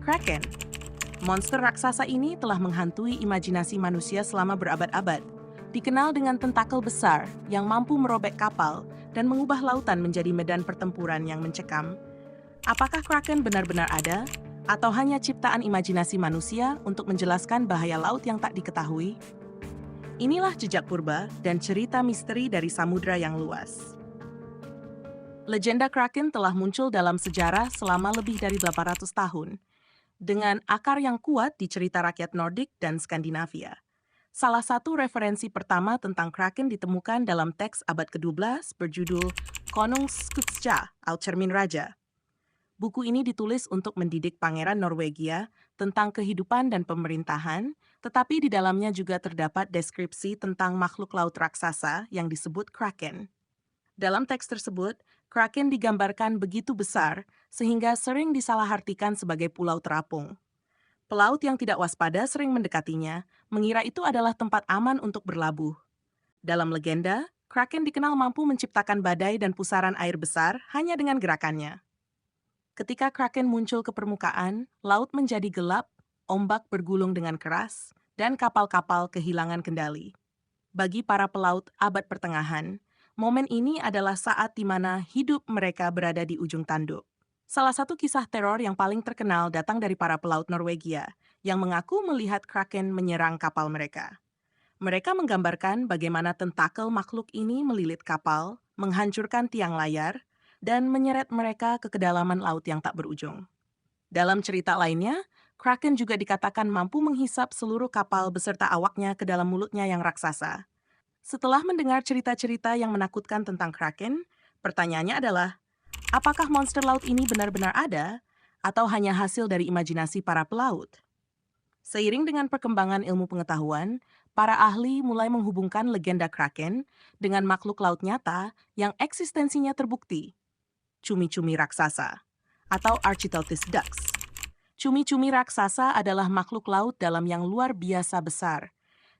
Kraken. Monster raksasa ini telah menghantui imajinasi manusia selama berabad-abad. Dikenal dengan tentakel besar yang mampu merobek kapal dan mengubah lautan menjadi medan pertempuran yang mencekam. Apakah Kraken benar-benar ada? Atau hanya ciptaan imajinasi manusia untuk menjelaskan bahaya laut yang tak diketahui? Inilah jejak purba dan cerita misteri dari samudra yang luas. Legenda Kraken telah muncul dalam sejarah selama lebih dari 800 tahun, dengan akar yang kuat di cerita rakyat Nordik dan Skandinavia. Salah satu referensi pertama tentang Kraken ditemukan dalam teks abad ke-12 berjudul Konungsskutska, Cermin Raja. Buku ini ditulis untuk mendidik pangeran Norwegia tentang kehidupan dan pemerintahan, tetapi di dalamnya juga terdapat deskripsi tentang makhluk laut raksasa yang disebut Kraken. Dalam teks tersebut, Kraken digambarkan begitu besar sehingga sering disalahartikan sebagai pulau terapung. Pelaut yang tidak waspada sering mendekatinya, mengira itu adalah tempat aman untuk berlabuh. Dalam legenda, Kraken dikenal mampu menciptakan badai dan pusaran air besar hanya dengan gerakannya. Ketika Kraken muncul ke permukaan, laut menjadi gelap, ombak bergulung dengan keras, dan kapal-kapal kehilangan kendali. Bagi para pelaut abad pertengahan, momen ini adalah saat di mana hidup mereka berada di ujung tanduk. Salah satu kisah teror yang paling terkenal datang dari para pelaut Norwegia, yang mengaku melihat Kraken menyerang kapal mereka. Mereka menggambarkan bagaimana tentakel makhluk ini melilit kapal, menghancurkan tiang layar, dan menyeret mereka ke kedalaman laut yang tak berujung. Dalam cerita lainnya, Kraken juga dikatakan mampu menghisap seluruh kapal beserta awaknya ke dalam mulutnya yang raksasa. Setelah mendengar cerita-cerita yang menakutkan tentang Kraken, pertanyaannya adalah, apakah monster laut ini benar-benar ada, atau hanya hasil dari imajinasi para pelaut? Seiring dengan perkembangan ilmu pengetahuan, para ahli mulai menghubungkan legenda Kraken dengan makhluk laut nyata yang eksistensinya terbukti. Cumi-cumi raksasa, atau Architeuthis ducks. Cumi-cumi raksasa adalah makhluk laut dalam yang luar biasa besar,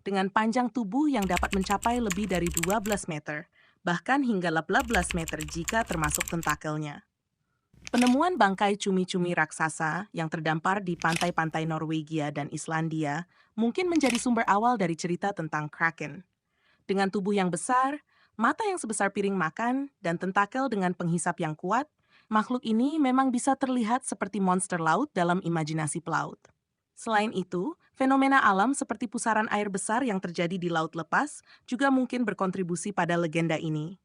dengan panjang tubuh yang dapat mencapai lebih dari 12 meter, bahkan hingga 18 meter jika termasuk tentakelnya. Penemuan bangkai cumi-cumi raksasa yang terdampar di pantai-pantai Norwegia dan Islandia mungkin menjadi sumber awal dari cerita tentang Kraken. Dengan tubuh yang besar, mata yang sebesar piring makan, dan tentakel dengan penghisap yang kuat, makhluk ini memang bisa terlihat seperti monster laut dalam imajinasi pelaut. Selain itu, fenomena alam seperti pusaran air besar yang terjadi di laut lepas juga mungkin berkontribusi pada legenda ini.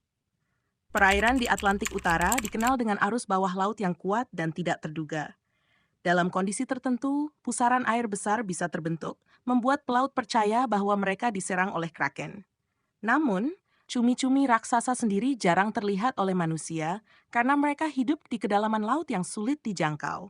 Perairan di Atlantik Utara dikenal dengan arus bawah laut yang kuat dan tidak terduga. Dalam kondisi tertentu, pusaran air besar bisa terbentuk, membuat pelaut percaya bahwa mereka diserang oleh Kraken. Namun, cumi-cumi raksasa sendiri jarang terlihat oleh manusia karena mereka hidup di kedalaman laut yang sulit dijangkau.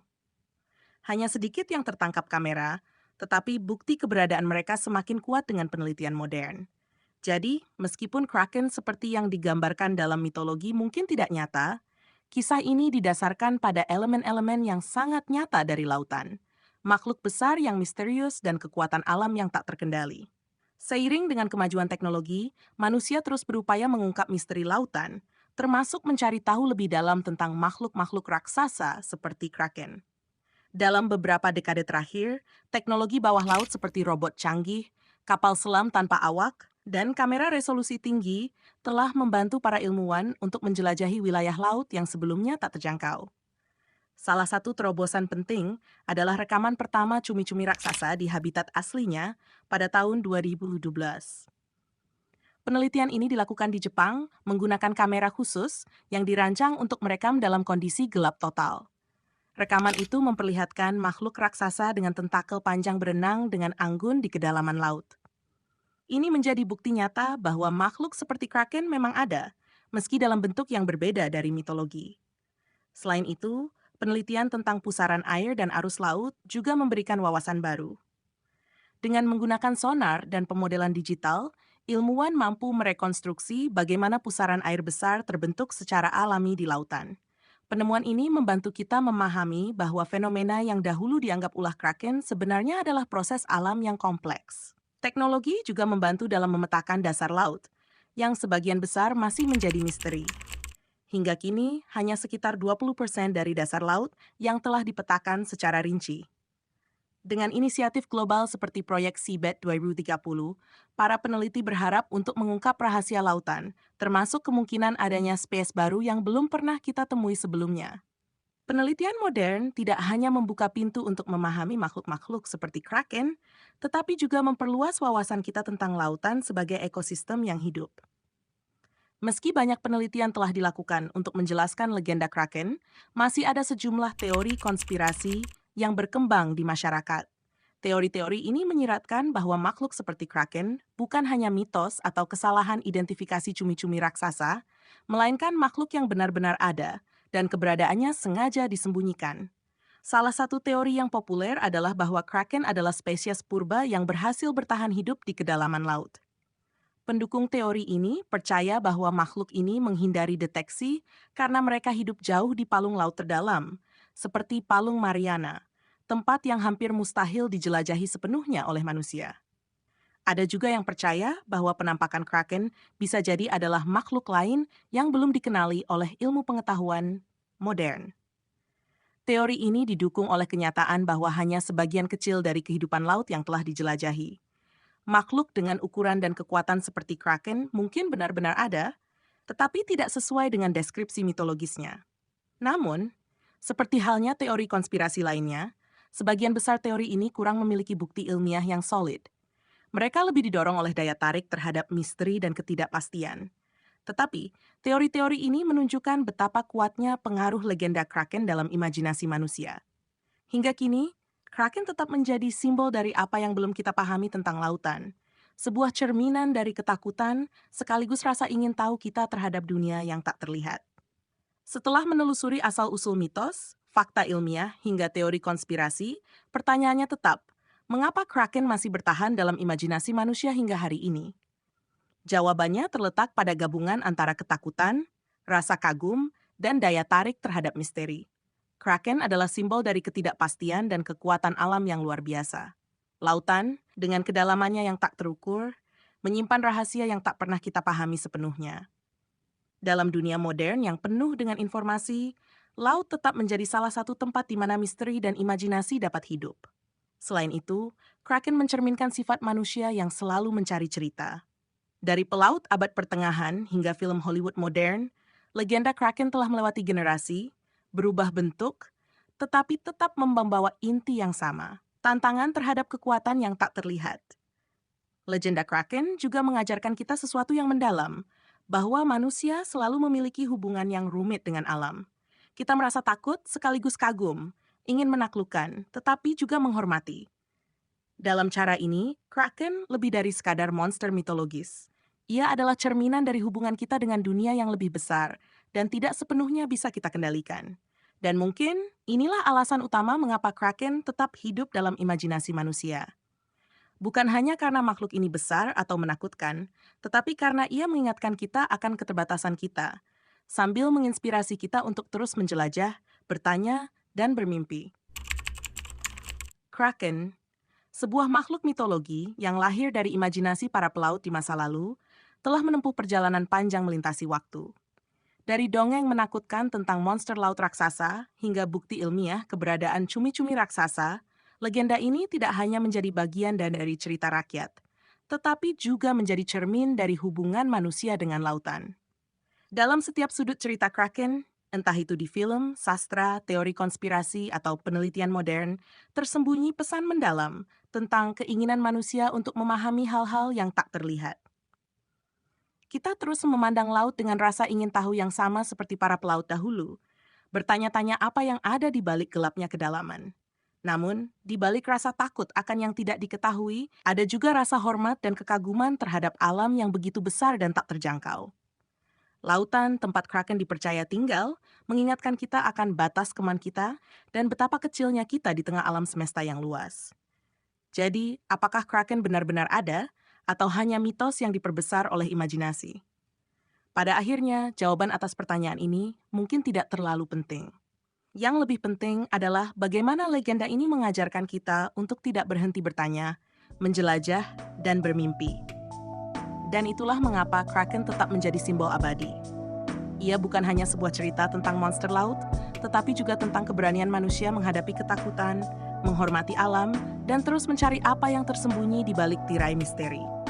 Hanya sedikit yang tertangkap kamera, tetapi bukti keberadaan mereka semakin kuat dengan penelitian modern. Jadi, meskipun Kraken seperti yang digambarkan dalam mitologi mungkin tidak nyata, kisah ini didasarkan pada elemen-elemen yang sangat nyata dari lautan, makhluk besar yang misterius dan kekuatan alam yang tak terkendali. Seiring dengan kemajuan teknologi, manusia terus berupaya mengungkap misteri lautan, termasuk mencari tahu lebih dalam tentang makhluk-makhluk raksasa seperti Kraken. Dalam beberapa dekade terakhir, teknologi bawah laut seperti robot canggih, kapal selam tanpa awak, dan kamera resolusi tinggi telah membantu para ilmuwan untuk menjelajahi wilayah laut yang sebelumnya tak terjangkau. Salah satu terobosan penting adalah rekaman pertama cumi-cumi raksasa di habitat aslinya pada tahun 2012. Penelitian ini dilakukan di Jepang menggunakan kamera khusus yang dirancang untuk merekam dalam kondisi gelap total. Rekaman itu memperlihatkan makhluk raksasa dengan tentakel panjang berenang dengan anggun di kedalaman laut. Ini menjadi bukti nyata bahwa makhluk seperti Kraken memang ada, meski dalam bentuk yang berbeda dari mitologi. Selain itu, penelitian tentang pusaran air dan arus laut juga memberikan wawasan baru. Dengan menggunakan sonar dan pemodelan digital, ilmuwan mampu merekonstruksi bagaimana pusaran air besar terbentuk secara alami di lautan. Penemuan ini membantu kita memahami bahwa fenomena yang dahulu dianggap ulah Kraken sebenarnya adalah proses alam yang kompleks. Teknologi juga membantu dalam memetakan dasar laut, yang sebagian besar masih menjadi misteri. Hingga kini, hanya sekitar 20% dari dasar laut yang telah dipetakan secara rinci. Dengan inisiatif global seperti proyek Seabed 2030, para peneliti berharap untuk mengungkap rahasia lautan, termasuk kemungkinan adanya spesies baru yang belum pernah kita temui sebelumnya. Penelitian modern tidak hanya membuka pintu untuk memahami makhluk-makhluk seperti kraken, tetapi juga memperluas wawasan kita tentang lautan sebagai ekosistem yang hidup. Meski banyak penelitian telah dilakukan untuk menjelaskan legenda kraken, masih ada sejumlah teori konspirasi yang berkembang di masyarakat. Teori-teori ini menyiratkan bahwa makhluk seperti kraken bukan hanya mitos atau kesalahan identifikasi cumi-cumi raksasa, melainkan makhluk yang benar-benar ada dan keberadaannya sengaja disembunyikan. Salah satu teori yang populer adalah bahwa kraken adalah spesies purba yang berhasil bertahan hidup di kedalaman laut. Pendukung teori ini percaya bahwa makhluk ini menghindari deteksi karena mereka hidup jauh di palung laut terdalam, seperti Palung Mariana, tempat yang hampir mustahil dijelajahi sepenuhnya oleh manusia. Ada juga yang percaya bahwa penampakan kraken bisa jadi adalah makhluk lain yang belum dikenali oleh ilmu pengetahuan modern. Teori ini didukung oleh kenyataan bahwa hanya sebagian kecil dari kehidupan laut yang telah dijelajahi. Makhluk dengan ukuran dan kekuatan seperti kraken mungkin benar-benar ada, tetapi tidak sesuai dengan deskripsi mitologisnya. Namun, seperti halnya teori konspirasi lainnya, sebagian besar teori ini kurang memiliki bukti ilmiah yang solid. Mereka lebih didorong oleh daya tarik terhadap misteri dan ketidakpastian. Tetapi, teori-teori ini menunjukkan betapa kuatnya pengaruh legenda kraken dalam imajinasi manusia. Hingga kini, kraken tetap menjadi simbol dari apa yang belum kita pahami tentang lautan. Sebuah cerminan dari ketakutan sekaligus rasa ingin tahu kita terhadap dunia yang tak terlihat. Setelah menelusuri asal-usul mitos, fakta ilmiah, hingga teori konspirasi, pertanyaannya tetap, mengapa kraken masih bertahan dalam imajinasi manusia hingga hari ini? Jawabannya terletak pada gabungan antara ketakutan, rasa kagum, dan daya tarik terhadap misteri. Kraken adalah simbol dari ketidakpastian dan kekuatan alam yang luar biasa. Lautan, dengan kedalamannya yang tak terukur, menyimpan rahasia yang tak pernah kita pahami sepenuhnya. Dalam dunia modern yang penuh dengan informasi, laut tetap menjadi salah satu tempat di mana misteri dan imajinasi dapat hidup. Selain itu, kraken mencerminkan sifat manusia yang selalu mencari cerita. Dari pelaut abad pertengahan hingga film Hollywood modern, legenda kraken telah melewati generasi, berubah bentuk, tetapi tetap membawa inti yang sama, tantangan terhadap kekuatan yang tak terlihat. Legenda kraken juga mengajarkan kita sesuatu yang mendalam, bahwa manusia selalu memiliki hubungan yang rumit dengan alam. Kita merasa takut sekaligus kagum, ingin menaklukkan, tetapi juga menghormati. Dalam cara ini, kraken lebih dari sekadar monster mitologis. Ia adalah cerminan dari hubungan kita dengan dunia yang lebih besar dan tidak sepenuhnya bisa kita kendalikan. Dan mungkin inilah alasan utama mengapa kraken tetap hidup dalam imajinasi manusia. Bukan hanya karena makhluk ini besar atau menakutkan, tetapi karena ia mengingatkan kita akan keterbatasan kita, sambil menginspirasi kita untuk terus menjelajah, bertanya, dan bermimpi. Kraken, sebuah makhluk mitologi yang lahir dari imajinasi para pelaut di masa lalu, telah menempuh perjalanan panjang melintasi waktu. Dari dongeng menakutkan tentang monster laut raksasa hingga bukti ilmiah keberadaan cumi-cumi raksasa, legenda ini tidak hanya menjadi bagian dari cerita rakyat, tetapi juga menjadi cermin dari hubungan manusia dengan lautan. Dalam setiap sudut cerita kraken, entah itu di film, sastra, teori konspirasi, atau penelitian modern, tersembunyi pesan mendalam tentang keinginan manusia untuk memahami hal-hal yang tak terlihat. Kita terus memandang laut dengan rasa ingin tahu yang sama seperti para pelaut dahulu, bertanya-tanya apa yang ada di balik gelapnya kedalaman. Namun, di balik rasa takut akan yang tidak diketahui, ada juga rasa hormat dan kekaguman terhadap alam yang begitu besar dan tak terjangkau. Lautan, tempat kraken dipercaya tinggal, mengingatkan kita akan batas kemampuan kita dan betapa kecilnya kita di tengah alam semesta yang luas. Jadi, apakah kraken benar-benar ada, atau hanya mitos yang diperbesar oleh imajinasi? Pada akhirnya, jawaban atas pertanyaan ini mungkin tidak terlalu penting. Yang lebih penting adalah bagaimana legenda ini mengajarkan kita untuk tidak berhenti bertanya, menjelajah, dan bermimpi. Dan itulah mengapa kraken tetap menjadi simbol abadi. Ia bukan hanya sebuah cerita tentang monster laut, tetapi juga tentang keberanian manusia menghadapi ketakutan, menghormati alam, dan terus mencari apa yang tersembunyi di balik tirai misteri.